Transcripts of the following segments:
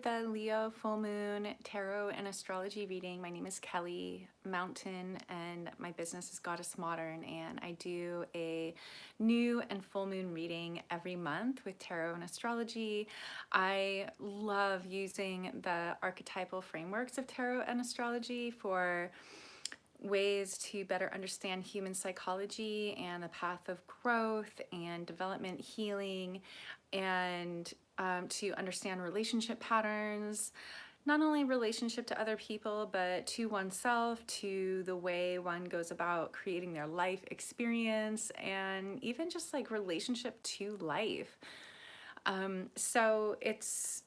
the Leo full moon tarot and astrology reading. My name is Kelly Mountain and my business is Goddess Modern, and I do a new and full moon reading every month with tarot and astrology. I love using the archetypal frameworks of tarot and astrology for ways to better understand human psychology and the path of growth and development, healing, and to understand relationship patterns, not only relationship to other people, but to oneself, to the way one goes about creating their life experience, and even just like relationship to life. So it's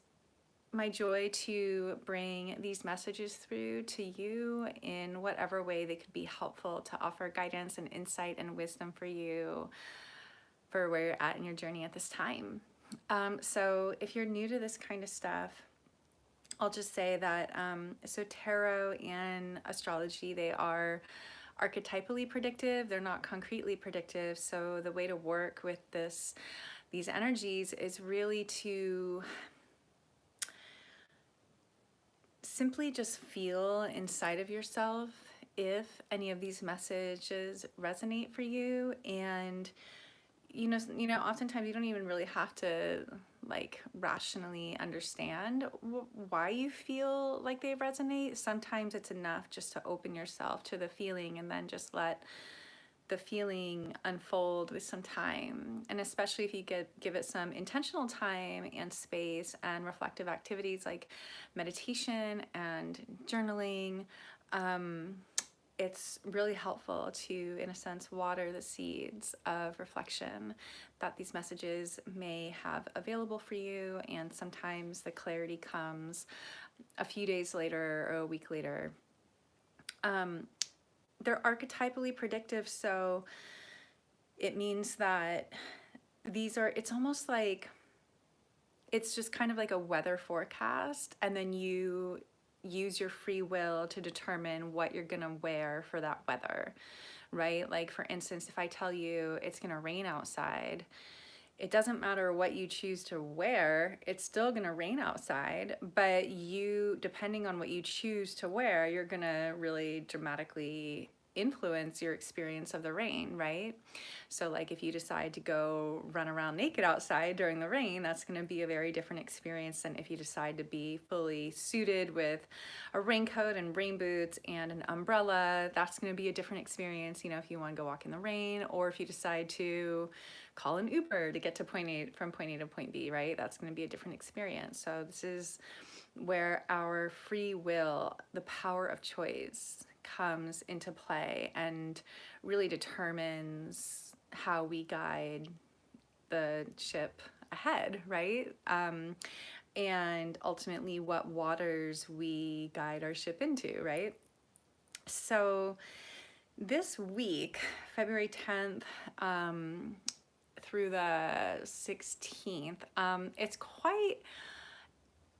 my joy to bring these messages through to you in whatever way they could be helpful to offer guidance and insight and wisdom for you for where you're at in your journey at this time. So if you're new to this kind of stuff, I'll just say that so tarot and astrology, they are archetypally predictive. They're not concretely predictive. So the way to work with these energies is really to simply just feel inside of yourself if any of these messages resonate for you. And oftentimes you don't even really have to like rationally understand why you feel like they resonate. Sometimes it's enough just to open yourself to the feeling and then just let the feeling unfold with some time. And especially if you give it some intentional time and space and reflective activities like meditation and journaling, it's really helpful to, in a sense, water the seeds of reflection that these messages may have available for you. And sometimes the clarity comes a few days later or a week later. They're archetypally predictive, so it means that it's almost like, it's just kind of like a weather forecast, and then you use your free will to determine what you're gonna wear for that weather, right? Like for instance, if I tell you it's gonna rain outside, it doesn't matter what you choose to wear, it's still gonna rain outside, but you, depending on what you choose to wear, you're gonna really dramatically influence your experience of the rain, right? So like if you decide to go run around naked outside during the rain, that's going to be a very different experience than if you decide to be fully suited with a raincoat and rain boots and an umbrella. That's going to be a different experience, if you want to go walk in the rain, or if you decide to call an Uber to get to from point A to point B, right? That's going to be a different experience. So this is where our free will, the power of choice, comes into play and really determines how we guide the ship ahead, right? And ultimately what waters we guide our ship into, right? So this week, February 10th through the 16th, it's quite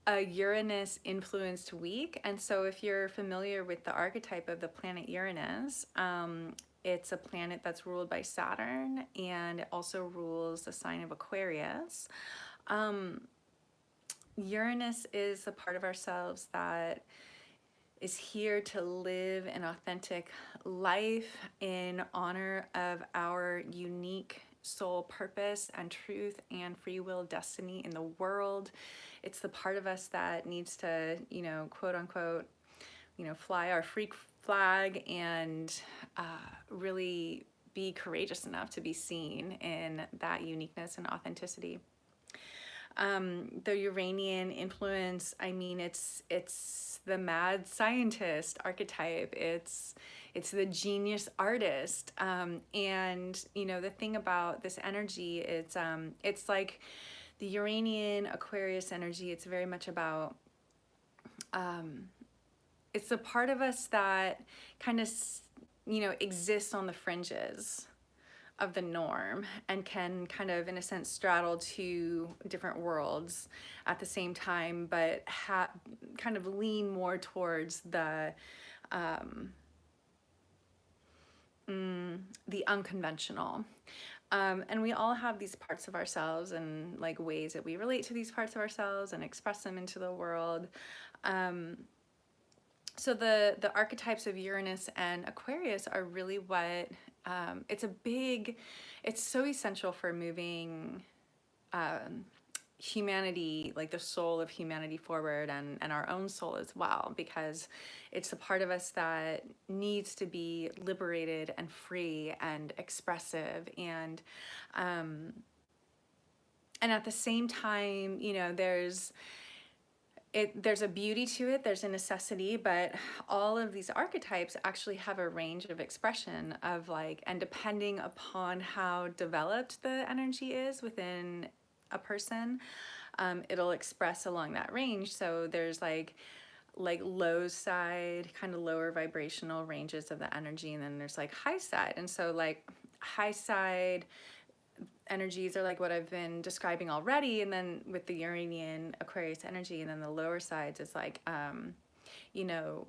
a Uranus influenced week. And so if you're familiar with the archetype of the planet Uranus, it's a planet that's ruled by Saturn, and it also rules the sign of Aquarius. Uranus is a part of ourselves that is here to live an authentic life in honor of our unique soul purpose and truth and free will destiny in the world. It's the part of us that needs to, quote unquote, fly our freak flag and really be courageous enough to be seen in that uniqueness and authenticity. The Uranian influence, I mean, it's the mad scientist archetype. It's the genius artist. And the thing about this energy, it's like the Uranian Aquarius energy. It's very much about, it's the part of us that kind of, exists on the fringes of the norm and can kind of, in a sense, straddle two different worlds at the same time, but kind of lean more towards the unconventional. And we all have these parts of ourselves and like ways that we relate to these parts of ourselves and express them into the world. Um, so the archetypes of Uranus and Aquarius are really what it's so essential for moving um, humanity, like the soul of humanity forward, and our own soul as well, because it's the part of us that needs to be liberated and free and expressive, um, and at the same time, you know, there's a beauty to it, there's a necessity, but all of these archetypes actually have a range of expression of like, and depending upon how developed the energy is within a person, it'll express along that range. So there's like low side, kind of lower vibrational ranges of the energy, and then there's like high side. And so like high side energies are like what I've been describing already, and then with the Uranian Aquarius energy, and then the lower sides is like you know,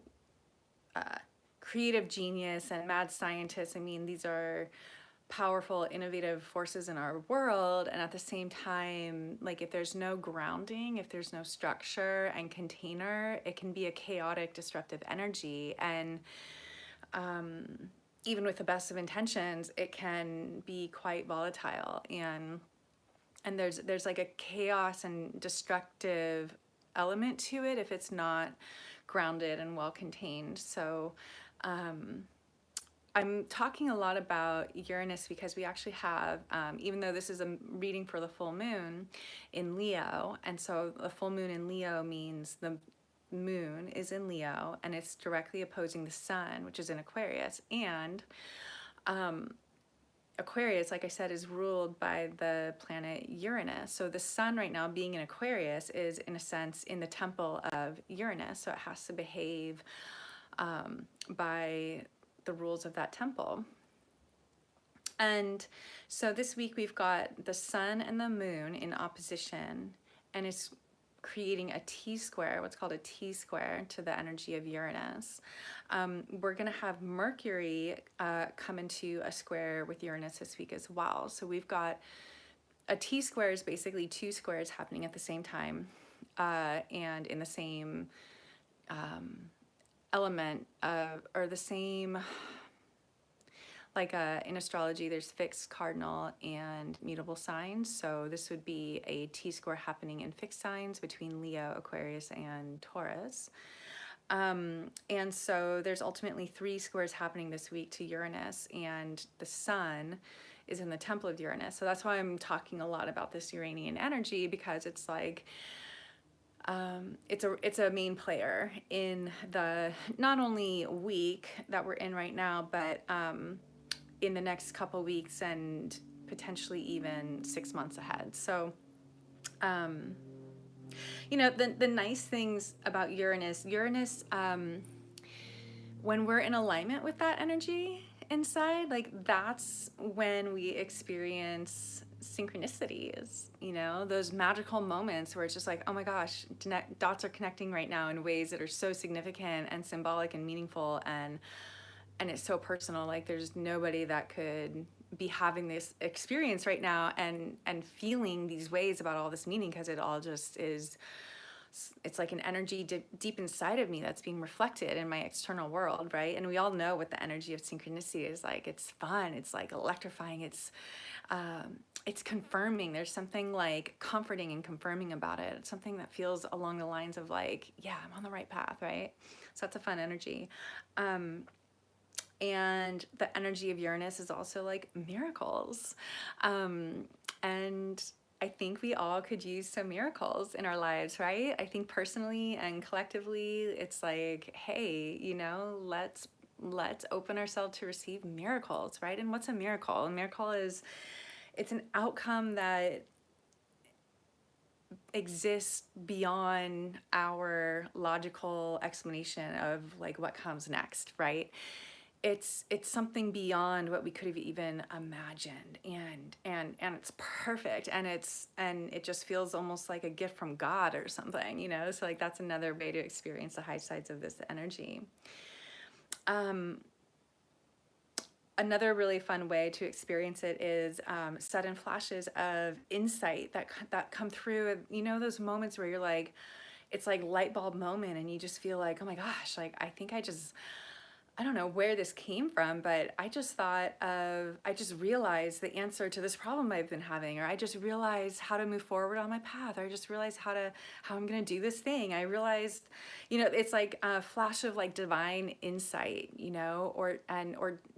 uh, creative genius and mad scientists. I mean, these are powerful, innovative forces in our world, and at the same time, like if there's no grounding, if there's no structure and container, it can be a chaotic, disruptive energy. And even with the best of intentions, it can be quite volatile, and there's like a chaos and destructive element to it if it's not grounded and well contained. So I'm talking a lot about Uranus because we actually have, even though this is a reading for the full moon in Leo, and so the full moon in Leo means the moon is in Leo and it's directly opposing the sun, which is in Aquarius. And Aquarius, like I said, is ruled by the planet Uranus. So the sun right now being in Aquarius is, in a sense, in the temple of Uranus. So it has to behave by the rules of that temple. And so this week we've got the sun and the moon in opposition, and it's creating a T-square, what's called a T-square, to the energy of Uranus. We're going to have Mercury come into a square with Uranus this week as well. So we've got a T-square is basically two squares happening at the same time and in the same element of, or the same, like in astrology, there's fixed, cardinal, and mutable signs. So this would be a T-square happening in fixed signs between Leo, Aquarius, and Taurus. And so there's ultimately 3 squares happening this week to Uranus, and the sun is in the temple of Uranus. So that's why I'm talking a lot about this Uranian energy, because it's like, it's a main player in the not only week that we're in right now, but in the next couple weeks and potentially even 6 months ahead. So, you know, the nice things about Uranus, when we're in alignment with that energy inside, like that's when we experience synchronicities, you know, those magical moments where it's just like, oh my gosh, dots are connecting right now in ways that are so significant and symbolic and meaningful, and it's so personal. Like there's nobody that could be having this experience right now and feeling these ways about all this meaning, because it all just is, it's like an energy deep inside of me that's being reflected in my external world, right? And we all know what the energy of synchronicity is like. It's fun, it's like electrifying, it's confirming. There's something like comforting and confirming about it. It's something that feels along the lines of like, yeah, I'm on the right path, right? So that's a fun energy. And the energy of Uranus is also like miracles. And I think we all could use some miracles in our lives, right? I think personally and collectively, it's like, hey, you know, let's open ourselves to receive miracles, right? And what's a miracle? A miracle is, it's an outcome that exists beyond our logical explanation of like what comes next, right? It's something beyond what we could have even imagined, and it's perfect, and it just feels almost like a gift from God or something, you know. So like that's another way to experience the high sides of this energy. Another really fun way to experience it is sudden flashes of insight that come through. You know, those moments where you're like, it's like light bulb moment, and you just feel like, oh my gosh, like I think I don't know where this came from, but I just realized the answer to this problem I've been having, or I just realized how to move forward on my path, or I just realized how I'm gonna do this thing. I realized, you know, it's like a flash of like divine insight, you know, or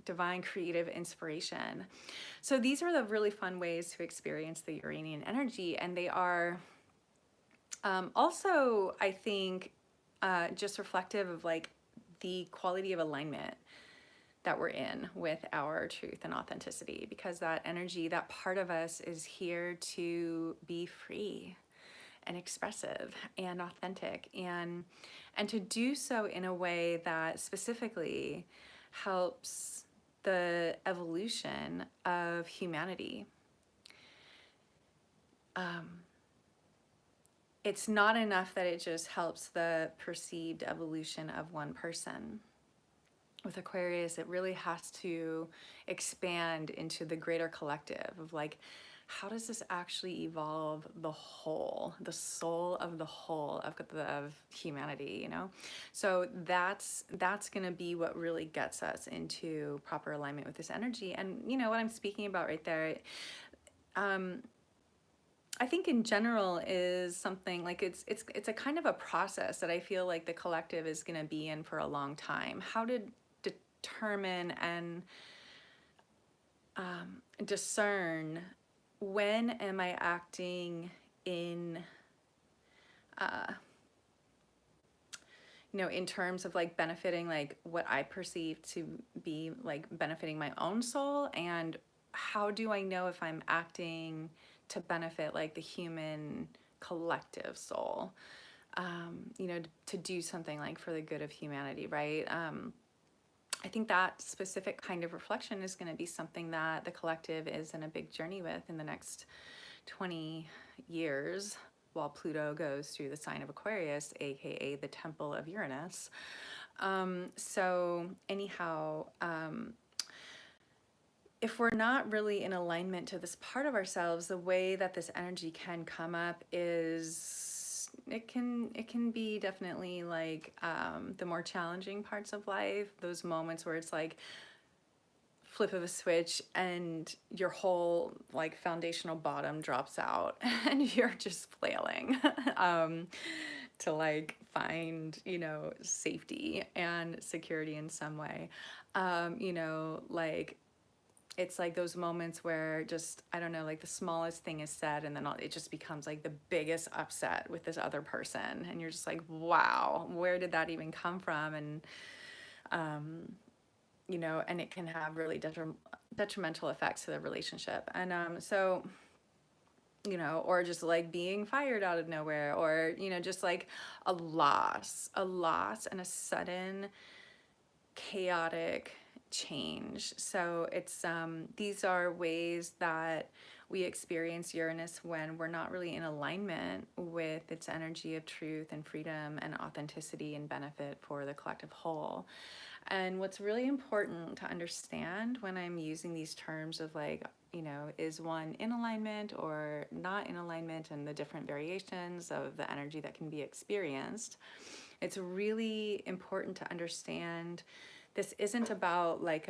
divine creative inspiration. So these are the really fun ways to experience the Uranian energy, and they are also, I think, just reflective of like the quality of alignment that we're in with our truth and authenticity, because that energy, that part of us, is here to be free and expressive and authentic, and to do so in a way that specifically helps the evolution of humanity. It's not enough that it just helps the perceived evolution of one person. With Aquarius, it really has to expand into the greater collective of like, how does this actually evolve the whole, the soul of the whole of humanity, you know? So that's going to be what really gets us into proper alignment with this energy. And you know what I'm speaking about right there, I think in general is something like it's a kind of a process that I feel like the collective is going to be in for a long time. How to determine and discern when am I acting in, you know, in terms of like benefiting like what I perceive to be like benefiting my own soul, and how do I know if I'm acting to benefit like the human collective soul, you know, to do something like for the good of humanity, right? I think that specific kind of reflection is going to be something that the collective is in a big journey with in the next 20 years, while Pluto goes through the sign of Aquarius, aka the temple of Uranus. So anyhow, if we're not really in alignment to this part of ourselves, the way that this energy can come up is it can be definitely like the more challenging parts of life, those moments where it's like flip of a switch and your whole like foundational bottom drops out and you're just flailing to like find, you know, safety and security in some way. You know, like it's like those moments where just, I don't know, like the smallest thing is said and then it just becomes like the biggest upset with this other person. And you're just like, wow, where did that even come from? And, you know, and it can have really detrimental effects to the relationship. And so, you know, or just like being fired out of nowhere, or, you know, just like a loss and a sudden chaotic change. So it's these are ways that we experience Uranus when we're not really in alignment with its energy of truth and freedom and authenticity and benefit for the collective whole. And what's really important to understand when I'm using these terms of like, you know, is one in alignment or not in alignment, and the different variations of the energy that can be experienced, it's really important to understand this isn't about like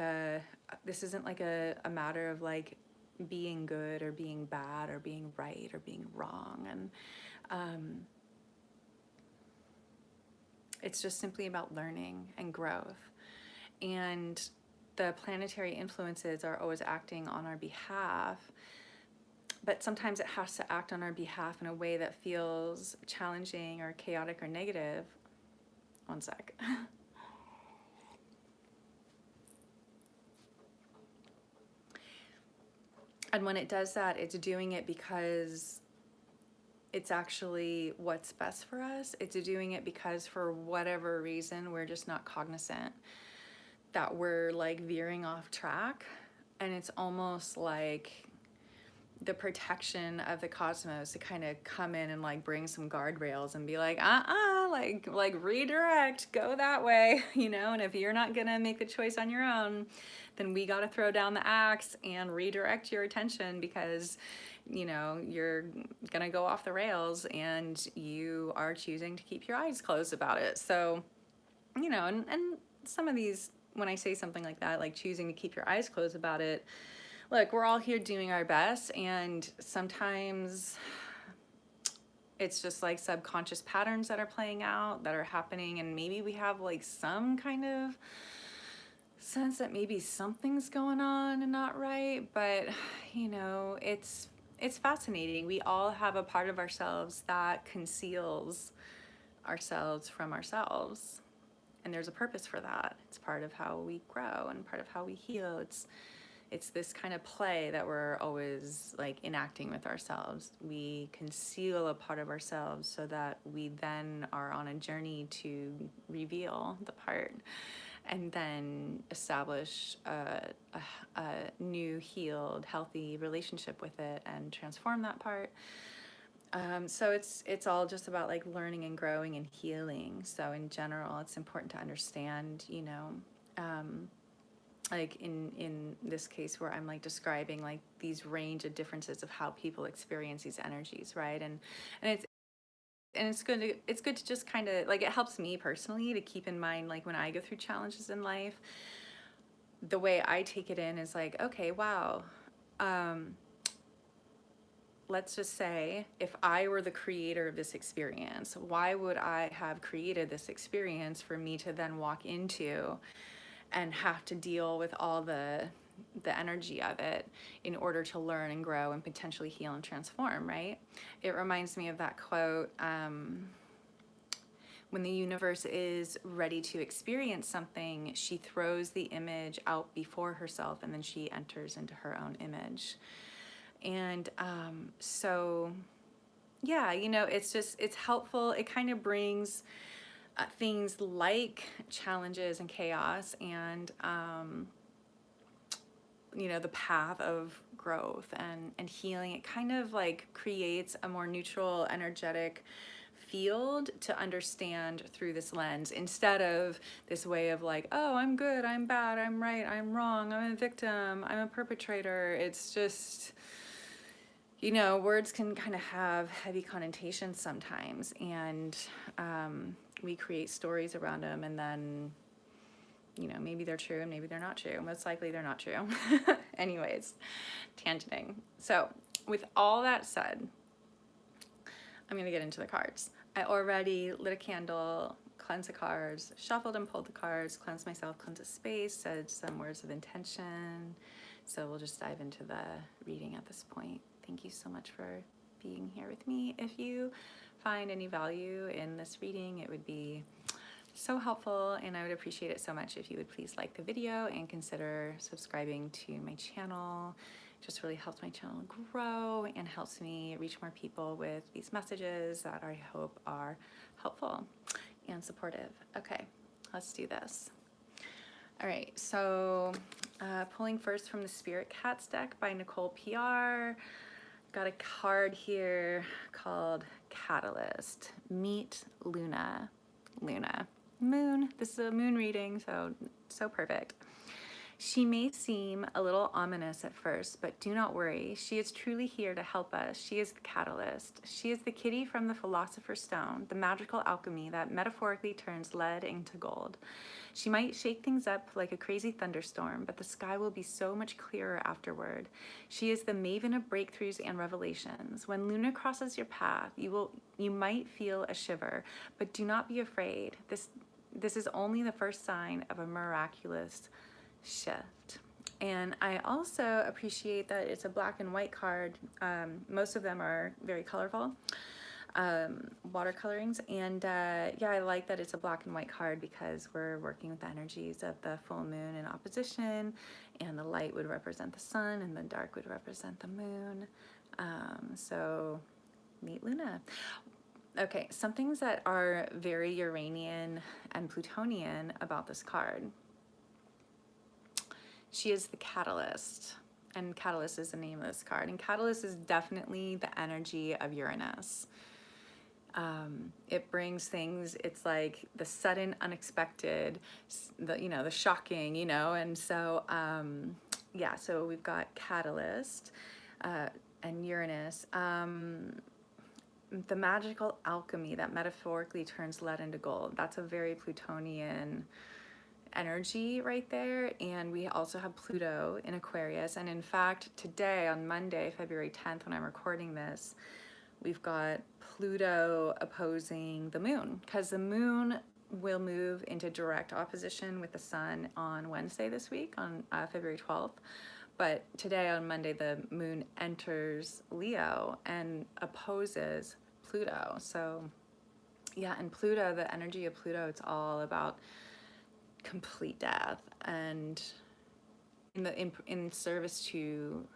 this isn't like a matter of like being good or being bad or being right or being wrong. And it's just simply about learning and growth. And the planetary influences are always acting on our behalf, but sometimes it has to act on our behalf in a way that feels challenging or chaotic or negative. One sec. And when it does that, it's doing it because it's actually what's best for us. It's doing it because for whatever reason, we're just not cognizant that we're like veering off track. And it's almost like the protection of the cosmos to kind of come in and like bring some guardrails and be like, like like redirect, go that way, you know, and if you're not gonna make the choice on your own, then we got to throw down the axe and redirect your attention, because you know you're gonna go off the rails and you are choosing to keep your eyes closed about it. So, you know, and some of these, when I say something like that, like choosing to keep your eyes closed about it, look, we're all here doing our best, and sometimes it's just like subconscious patterns that are playing out, that are happening, and maybe we have like some kind of sense that maybe something's going on and not right. But you know, it's fascinating. We all have a part of ourselves that conceals ourselves from ourselves, and there's a purpose for that. It's part of how we grow and part of how we heal. It's this kind of play that we're always like enacting with ourselves. We conceal a part of ourselves so that we then are on a journey to reveal the part, and then establish a new, healed, healthy relationship with it and transform that part. So it's all just about like learning and growing and healing. So in general, it's important to understand, you know, like in this case where I'm like describing like these range of differences of how people experience these energies, right? And it's good to just kind of like, it helps me personally to keep in mind, like when I go through challenges in life, the way I take it in is like, okay, wow, let's just say if I were the creator of this experience, why would I have created this experience for me to then walk into and have to deal with all the energy of it in order to learn and grow and potentially heal and transform, right? It reminds me of that quote, when the universe is ready to experience something, she throws the image out before herself, and then she enters into her own image. And so, yeah, you know, it's helpful. It kind of brings things like challenges and chaos and, you know, the path of growth and healing. It kind of like creates a more neutral, energetic field to understand through this lens, instead of this way of like, oh, I'm good, I'm bad, I'm right, I'm wrong, I'm a victim, I'm a perpetrator. It's just, you know, words can kind of have heavy connotations sometimes, and we create stories around them, and then, you know, maybe they're true and maybe they're not true. Most likely they're not true. Anyways, tangenting. So with all that said, I'm going to get into the cards. I already lit a candle, cleansed the cards, shuffled and pulled the cards, cleansed myself, cleansed the space, said some words of intention. So we'll just dive into the reading at this point. Thank you so much for being here with me. If you find any value in this reading, it would be so helpful, and I would appreciate it so much if you would please like the video and consider subscribing to my channel. It just really helps my channel grow and helps me reach more people with these messages that I hope are helpful and supportive. Okay, let's do this. All right, so pulling first from the Spirit Cats deck by Nicole PR. Got a card here called Catalyst. Meet Luna. Luna. Moon. This is a moon reading, so perfect. She may seem a little ominous at first, but do not worry. She is truly here to help us. She is the catalyst. She is the kitty from the Philosopher's Stone, the magical alchemy that metaphorically turns lead into gold. She might shake things up like a crazy thunderstorm, but the sky will be so much clearer afterward. She is the maven of breakthroughs and revelations. When Luna crosses your path, you might feel a shiver, but do not be afraid. This is only the first sign of a miraculous shift. And I also appreciate that it's a black and white card. Most of them are very colorful, watercolorings, and yeah, I like that it's a black and white card because we're working with the energies of the full moon in opposition, and the light would represent the sun and the dark would represent the moon. So meet Luna. Okay, some things that are very Uranian and Plutonian about this card. She is the catalyst, and catalyst is the name of this card, and catalyst is definitely the energy of Uranus. It brings things, it's like the sudden, unexpected, the shocking, and so, yeah, so we've got Catalyst, and Uranus. The magical alchemy that metaphorically turns lead into gold. That's a very Plutonian energy right there. And we also have Pluto in Aquarius. And in fact, today on Monday, February 10th, when I'm recording this, we've got Pluto opposing the moon, because the moon will move into direct opposition with the sun on Wednesday this week, on February 12th. But today on Monday, the moon enters Leo and opposes Pluto. So yeah, and Pluto, the energy of Pluto, it's all about complete death, and in service to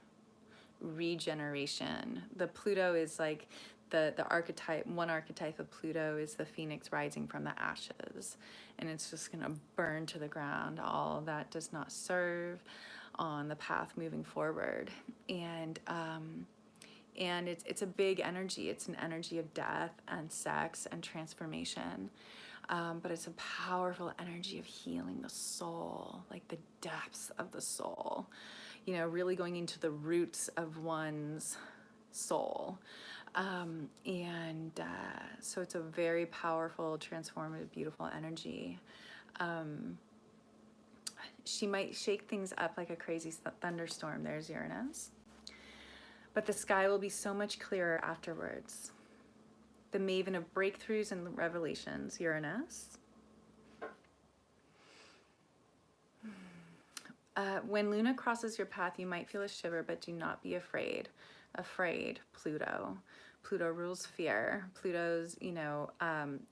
regeneration. The Pluto is like the archetype, one archetype of Pluto is the phoenix rising from the ashes, and it's just gonna burn to the ground all that does not serve on the path moving forward. And it's a big energy. It's an energy of death and sex and transformation. But it's a powerful energy of healing the soul, like the depths of the soul, really going into the roots of one's soul. So it's a very powerful, transformative, beautiful energy. She might shake things up like a crazy thunderstorm. There's Uranus. But the sky will be so much clearer afterwards. The maven of breakthroughs and revelations, Uranus. When Luna crosses your path, you might feel a shiver, but do not be afraid. Afraid, Pluto. Pluto rules fear. Pluto's,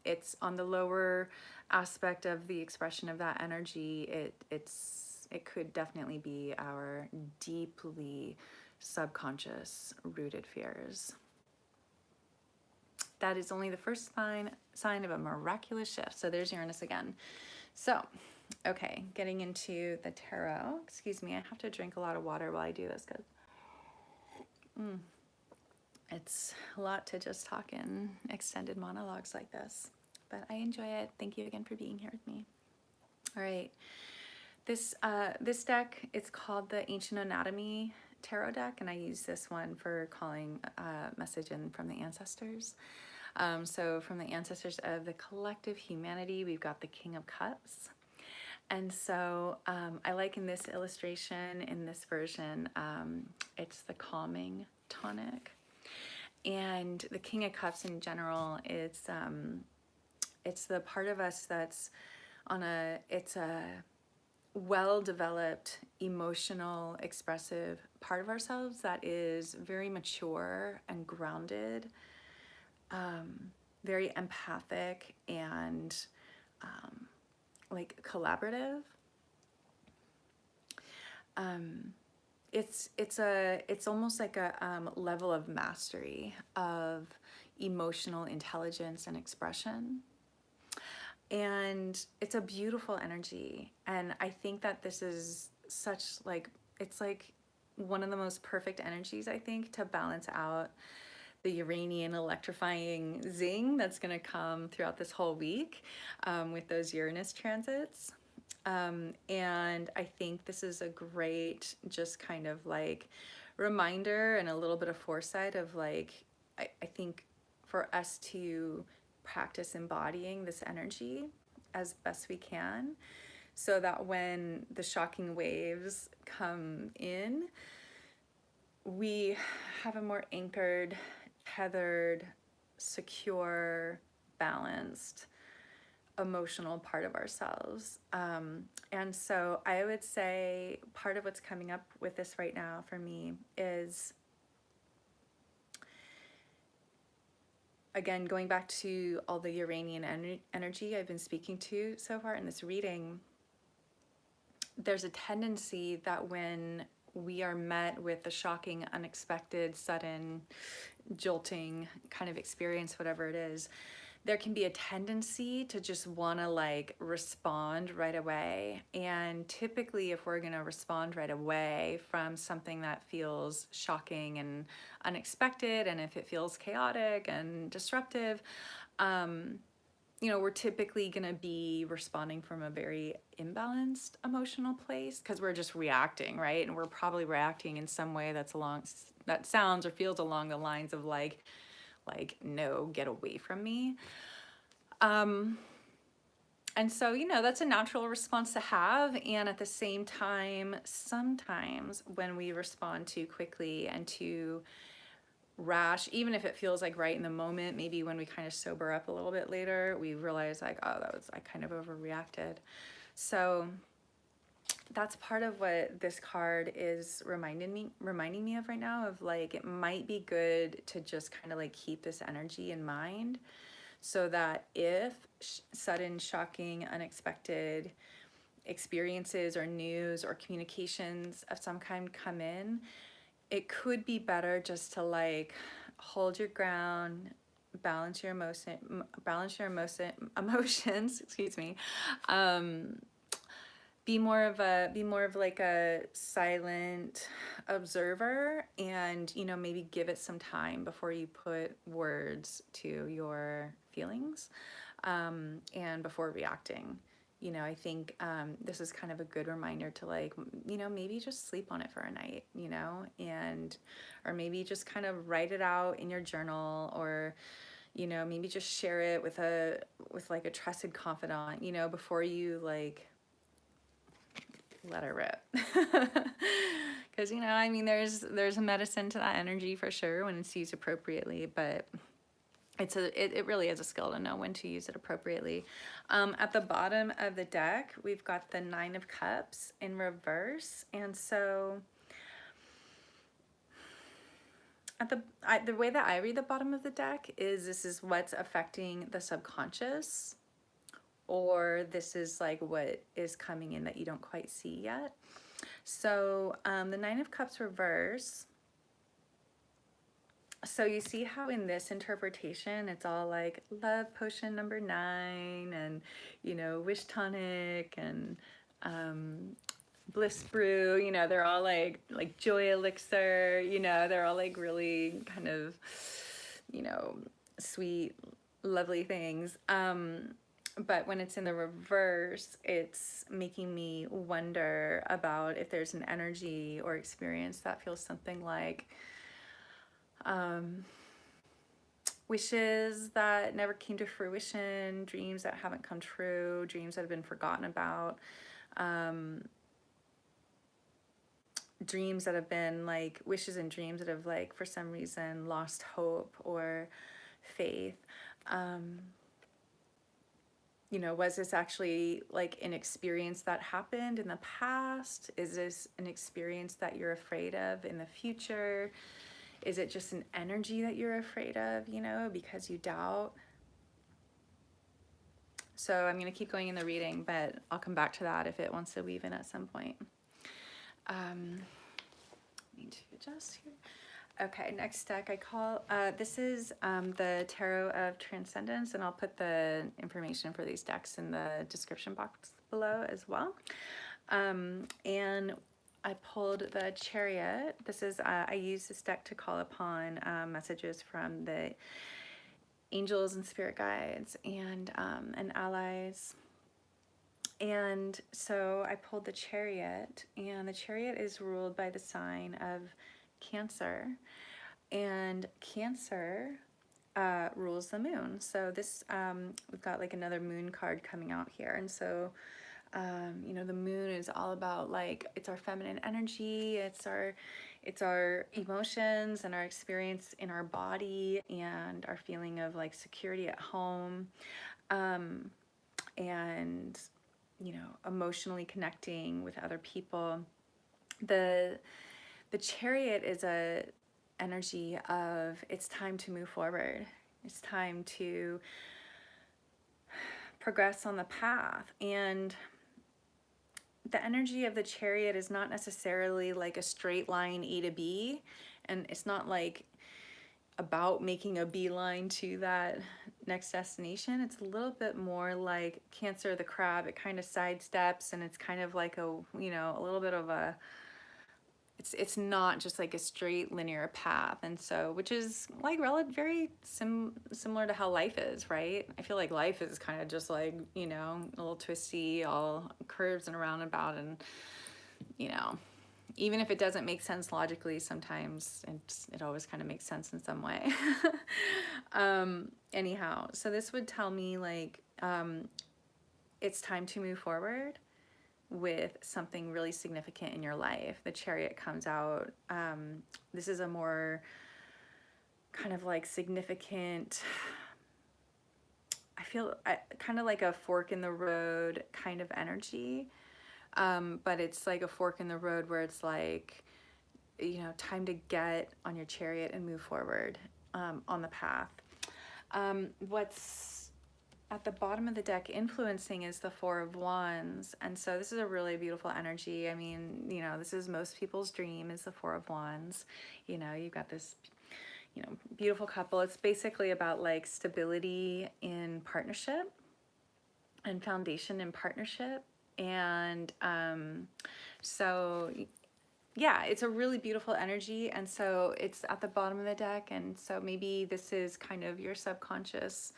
it's on the lower aspect of the expression of that energy. It could definitely be our deeply subconscious rooted fears. That is only the first sign of a miraculous shift. So there's Uranus again. So, okay, getting into the tarot. Excuse me, I have to drink a lot of water while I do this because it's a lot to just talk in extended monologues like this. But I enjoy it. Thank you again for being here with me. All right. This deck, it's called the Ancient Anatomy Tarot deck, and I use this one for calling a message in from the ancestors. So from the ancestors of the collective humanity, we've got the King of Cups. And so I like in this illustration, in this version, it's the calming tonic. And the King of Cups in general, it's the part of us that's it's a well-developed, emotional, expressive part of ourselves that is very mature and grounded, very empathic and like collaborative. It's almost like a level of mastery of emotional intelligence and expression. And it's a beautiful energy. And I think that this is it's like one of the most perfect energies, I think, to balance out the Uranian electrifying zing that's going to come throughout this whole week with those Uranus transits. And I think this is a great just kind of like reminder and a little bit of foresight of like, I think for us to practice embodying this energy as best we can, so that when the shocking waves come in, we have a more anchored, tethered, secure, balanced, emotional part of ourselves. And so I would say part of what's coming up with this right now for me is, again, going back to all the Uranian energy I've been speaking to so far in this reading, there's a tendency that when we are met with a shocking, unexpected, sudden, jolting kind of experience, whatever it is, there can be a tendency to just want to like respond right away. And typically, if we're going to respond right away from something that feels shocking and unexpected, and if it feels chaotic and disruptive, you know, we're typically going to be responding from a very imbalanced emotional place because we're just reacting, right? And we're probably reacting in some way that sounds or feels along the lines of like no, get away from me. And so, you know, that's a natural response to have. And at the same time, sometimes when we respond too quickly and too rash, even if it feels like right in the moment, maybe when we kind of sober up a little bit later, we realize like, oh, I kind of overreacted. So that's part of what this card is reminding me of right now, of like, it might be good to just kind of like keep this energy in mind, so that if sudden, shocking, unexpected experiences or news or communications of some kind come in, it could be better just to like hold your ground, balance your emotions, excuse me. Be more of like a silent observer, and, you know, maybe give it some time before you put words to your feelings, and before reacting. You know, I think this is kind of a good reminder to like, you know, maybe just sleep on it for a night, you know, and or maybe just kind of write it out in your journal, or, you know, maybe just share it with like a trusted confidant, you know, before you like let it rip. Because, you know, I mean, there's a medicine to that energy for sure when it's used appropriately, but it really is a skill to know when to use it appropriately. At the bottom of the deck, we've got the Nine of Cups in reverse. And so the way that I read the bottom of the deck is this is what's affecting the subconscious, or this is like what is coming in that you don't quite see yet. So the Nine of Cups reverse. So you see how in this interpretation, it's all like love potion number 9, and, you know, wish tonic, and bliss brew, you know, they're all like joy elixir, you know, they're all like really kind of, you know, sweet, lovely things. But when it's in the reverse, it's making me wonder about if there's an energy or experience that feels something like wishes that never came to fruition, dreams that haven't come true, dreams that have been forgotten about, dreams that have been like wishes and dreams that have like for some reason lost hope or faith. You know, was this actually like an experience that happened in the past? Is this an experience that you're afraid of in the future? Is it just an energy that you're afraid of, you know, because you doubt? So I'm going to keep going in the reading, but I'll come back to that if it wants to weave in at some point. Need to adjust here. Okay, next deck I call, this is the Tarot of Transcendence, and I'll put the information for these decks in the description box below as well. And I pulled the Chariot. This is, I use this deck to call upon messages from the angels and spirit guides and allies. And so I pulled the Chariot, and the Chariot is ruled by the sign of Cancer, and Cancer rules the moon. So this, we've got like another moon card coming out here. And so, you know, the moon is all about like, it's our feminine energy, it's our emotions and our experience in our body and our feeling of like security at home, and, you know, emotionally connecting with other people. The Chariot is a energy of it's time to move forward. It's time to progress on the path. And the energy of the Chariot is not necessarily like a straight line A to B. And it's not like about making a beeline to that next destination. It's a little bit more like Cancer the crab. It kind of sidesteps, and it's kind of like a, you know, a little bit of a, it's not just like a straight linear path. And so, which is like very similar to how life is, right? I feel like life is kind of just like, you know, a little twisty, all curves and roundabout, and, you know, even if it doesn't make sense logically, sometimes it always kind of makes sense in some way. Anyhow, so this would tell me like, it's time to move forward with something really significant in your life. The Chariot comes out. This is a more kind of like significant, I feel kind of like a fork in the road kind of energy. But it's like a fork in the road where it's like, you know, time to get on your chariot and move forward on the path. What's at the bottom of the deck influencing is the Four of Wands. And so this is a really beautiful energy. I mean, you know, this is most people's dream, is the Four of Wands. You know, you've got this, you know, beautiful couple. It's basically about like stability in partnership and foundation in partnership. And so yeah, it's a really beautiful energy. And so it's at the bottom of the deck. And so maybe this is kind of your subconscious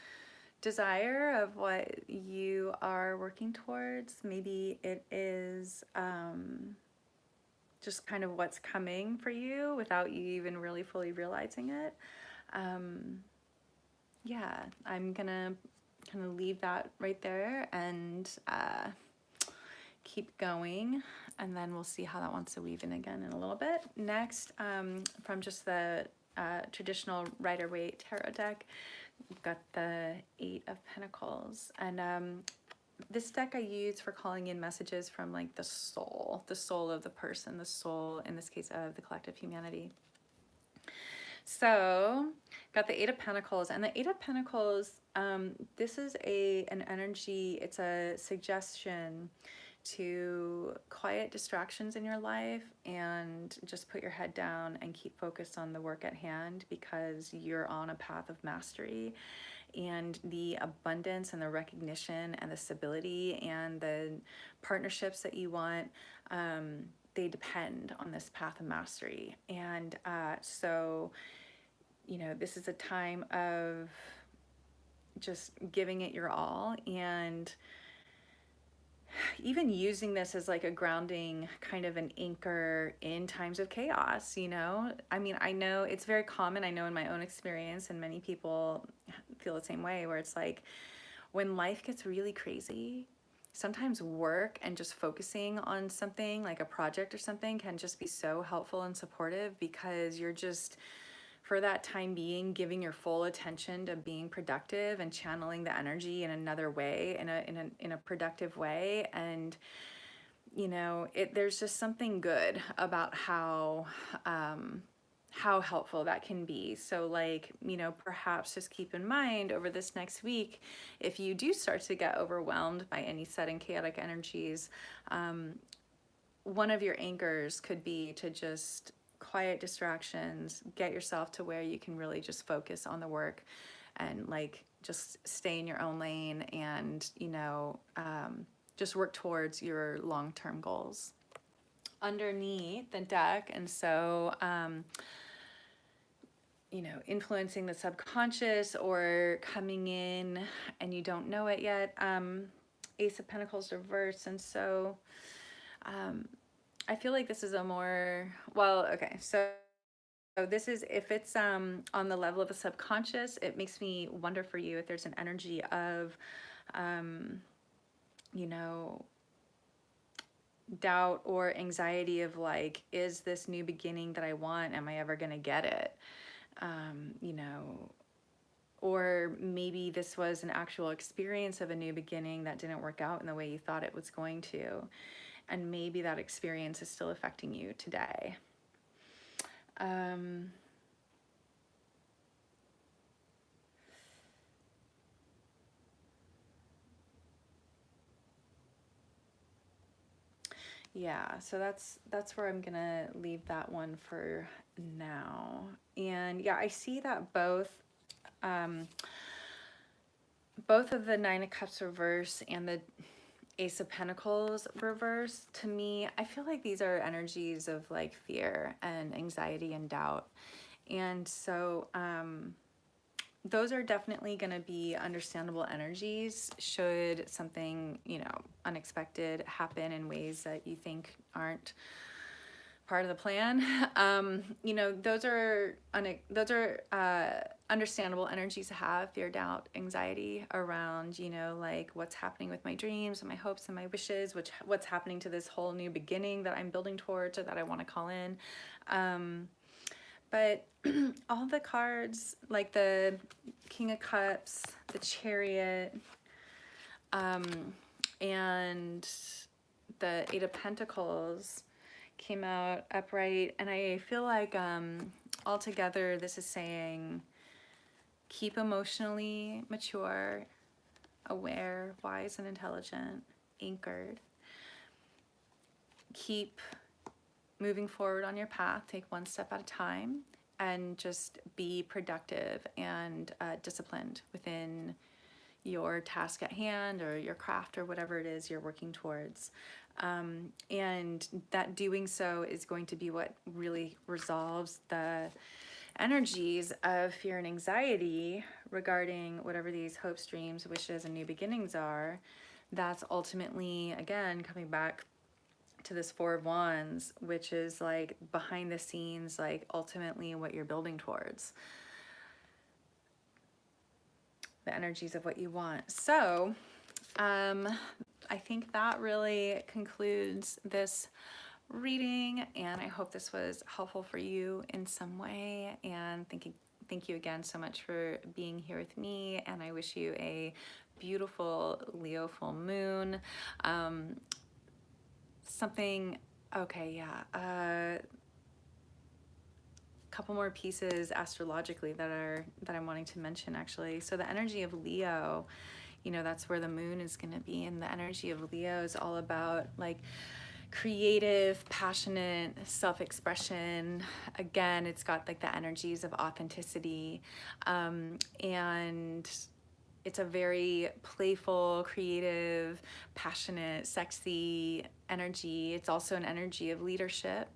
desire of what you are working towards. Maybe it is just kind of what's coming for you without you even really fully realizing it. Yeah, I'm gonna kind of leave that right there and keep going, and then we'll see how that wants to weave in again in a little bit. Next, from just the traditional Rider-Waite tarot deck, we've got the Eight of Pentacles, and this deck I use for calling in messages from like the soul of the person, the soul, in this case, of the collective humanity. So got the Eight of Pentacles, and the Eight of Pentacles, this is an energy, it's a suggestion to quiet distractions in your life and just put your head down and keep focused on the work at hand, because you're on a path of mastery, and the abundance and the recognition and the stability and the partnerships that you want, they depend on this path of mastery. And so, you know, this is a time of just giving it your all, and even using this as like a grounding, kind of an anchor in times of chaos, you know? I mean, I know it's very common, I know in my own experience, and many people feel the same way, where it's like when life gets really crazy, sometimes work and just focusing on something like a project or something can just be so helpful and supportive, because you're just, for that time being, giving your full attention to being productive and channeling the energy in another way, in a productive way. And you know, there's just something good about how helpful that can be. So like, you know, perhaps just keep in mind over this next week, if you do start to get overwhelmed by any sudden chaotic energies, one of your anchors could be to just quiet distractions, get yourself to where you can really just focus on the work and like just stay in your own lane, and, you know, just work towards your long-term goals underneath the deck. And so, you know, influencing the subconscious or coming in and you don't know it yet, Ace of Pentacles reverse. And so, I feel like this is a more, well, okay, so this is, if it's on the level of the subconscious, it makes me wonder for you if there's an energy of, you know, doubt or anxiety of like, is this new beginning that I want, am I ever gonna get it? You know, or maybe this was an actual experience of a new beginning that didn't work out in the way you thought it was going to. And maybe that experience is still affecting you today. Yeah, so that's where I'm gonna leave that one for now. And yeah, I see that um, both of the Nine of Cups reverse and the Ace of Pentacles reverse, to me, I feel like these are energies of like fear and anxiety and doubt. And so those are definitely going to be understandable energies should something, you know, unexpected happen in ways that you think aren't part of the plan. You know, those are understandable energies to have: fear, doubt, anxiety around, you know, like what's happening with my dreams and my hopes and my wishes, what's happening to this whole new beginning that I'm building towards or that I want to call in. But all the cards, like the King of Cups, the Chariot, and the Eight of Pentacles came out upright, and I feel like altogether this is saying keep emotionally mature, aware, wise and intelligent, anchored. Keep moving forward on your path, take one step at a time, and just be productive and disciplined within your task at hand or your craft or whatever it is you're working towards. And that doing so is going to be what really resolves the energies of fear and anxiety regarding whatever these hopes, dreams, wishes, and new beginnings are. That's ultimately, again, coming back to this Four of Wands, which is like behind the scenes, like ultimately what you're building towards. The energies of what you want. So I think that really concludes this reading, and I hope this was helpful for you in some way. And thank you again so much for being here with me, and I wish you a beautiful Leo full moon. Couple more pieces astrologically that I'm wanting to mention, actually. So the energy of Leo, you know, that's where the moon is going to be, and the energy of Leo is all about like creative, passionate self-expression. Again, it's got like the energies of authenticity, and it's a very playful, creative, passionate, sexy energy. It's also an energy of leadership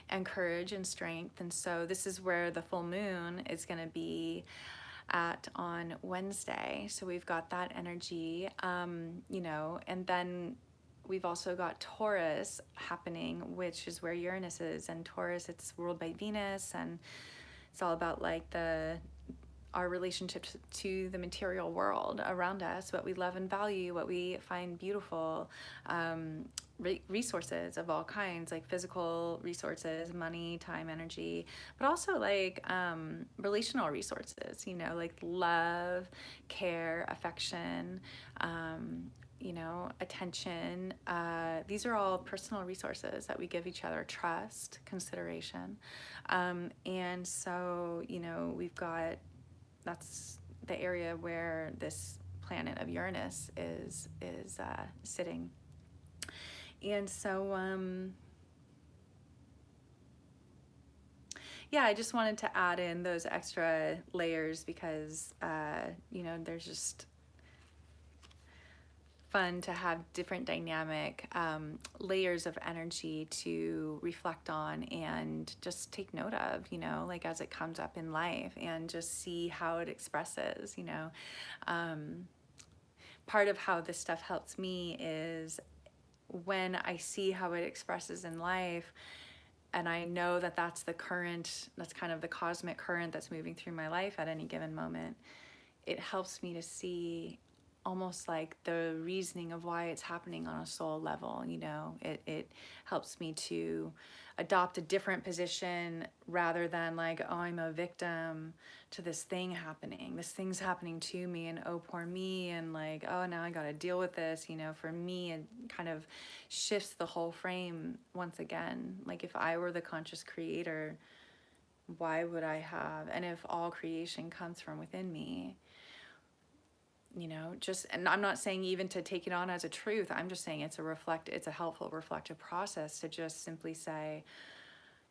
and courage and strength. And so this is where the full moon is going to be at on Wednesday. So we've got that energy, you know, and then we've also got Taurus happening, which is where Uranus is. And Taurus, it's ruled by Venus, and it's all about like our relationship to the material world around us, what we love and value, what we find beautiful, resources of all kinds, like physical resources, money, time, energy, but also like relational resources, you know, like love, care, affection, you know, attention. These are all personal resources that we give each other: trust, consideration. And so, you know, that's the area where this planet of Uranus is sitting. And so, yeah, I just wanted to add in those extra layers because, you know, there's just fun to have different dynamic layers of energy to reflect on and just take note of, you know, like as it comes up in life, and just see how it expresses, you know. Part of how this stuff helps me is when I see how it expresses in life, and I know that that's the current, that's kind of the cosmic current that's moving through my life at any given moment, it helps me to see almost like the reasoning of why it's happening on a soul level, you know. It helps me to adopt a different position rather than like, oh, I'm a victim to this thing happening. This thing's happening to me, and oh, poor me, and like, oh, now I got to deal with this, you know. For me, it kind of shifts the whole frame once again. Like if I were the conscious creator, why would I have, and if all creation comes from within me, you know, just, and I'm not saying even to take it on as a truth, I'm just saying it's a helpful reflective process to just simply say,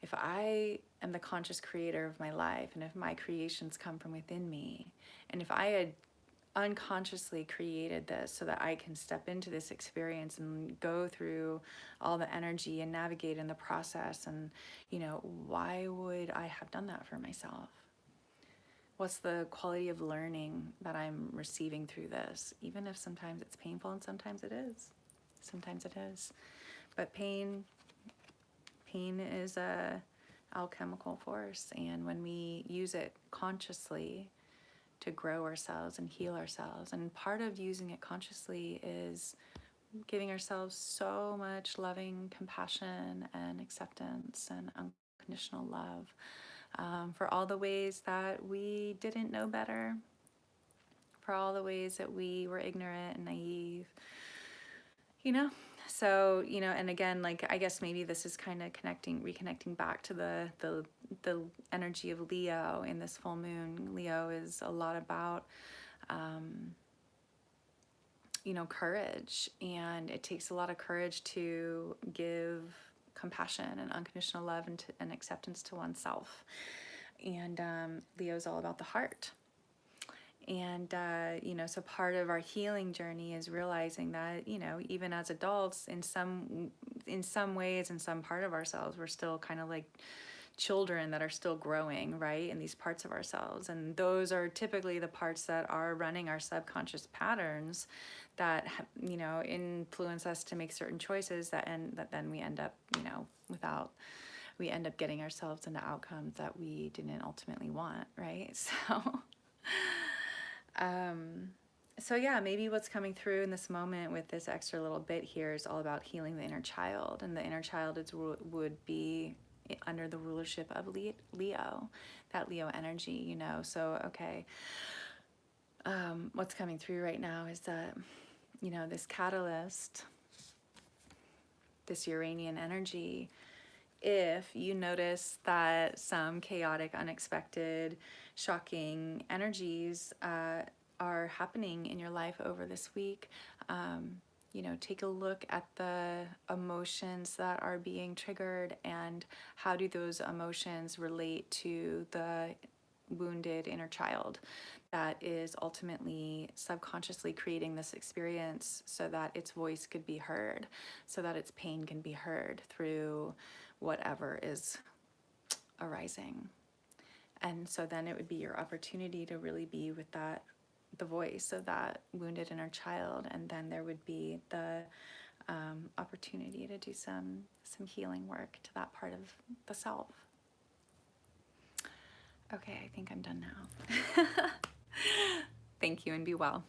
if I am the conscious creator of my life, and if my creations come from within me, and if I had unconsciously created this so that I can step into this experience and go through all the energy and navigate in the process, and, you know, why would I have done that for myself? What's the quality of learning that I'm receiving through this? Even if sometimes it's painful, and sometimes it is. Sometimes it is. But pain is a alchemical force, and when we use it consciously to grow ourselves and heal ourselves, and part of using it consciously is giving ourselves so much loving compassion and acceptance and unconditional love, for all the ways that we didn't know better, for all the ways that we were ignorant and naive, you know? So, you know, and again, like, I guess maybe this is kind of reconnecting back to the energy of Leo in this full moon. Leo is a lot about, you know, courage, and it takes a lot of courage to give compassion and unconditional love and acceptance to oneself. And Leo's all about the heart. And, you know, so part of our healing journey is realizing that, you know, even as adults, in some ways, in some part of ourselves, we're still kind of like children that are still growing, right, in these parts of ourselves. And those are typically the parts that are running our subconscious patterns that, you know, influence us to make certain choices that then we end up, you know, we end up getting ourselves into outcomes that we didn't ultimately want, right? So yeah, maybe what's coming through in this moment with this extra little bit here is all about healing the inner child, and the inner child would be under the rulership of Leo, that Leo energy, you know. So okay, what's coming through right now is that, you know, this catalyst, this Uranian energy, if you notice that some chaotic, unexpected, shocking energies are happening in your life over this week, you know, take a look at the emotions that are being triggered, and how do those emotions relate to the wounded inner child that is ultimately subconsciously creating this experience so that its voice could be heard, so that its pain can be heard through whatever is arising. And so then it would be your opportunity to really be with the voice of that wounded inner child, and then there would be the opportunity to do some healing work to that part of the self. Okay, I think I'm done now. Thank you, and be well.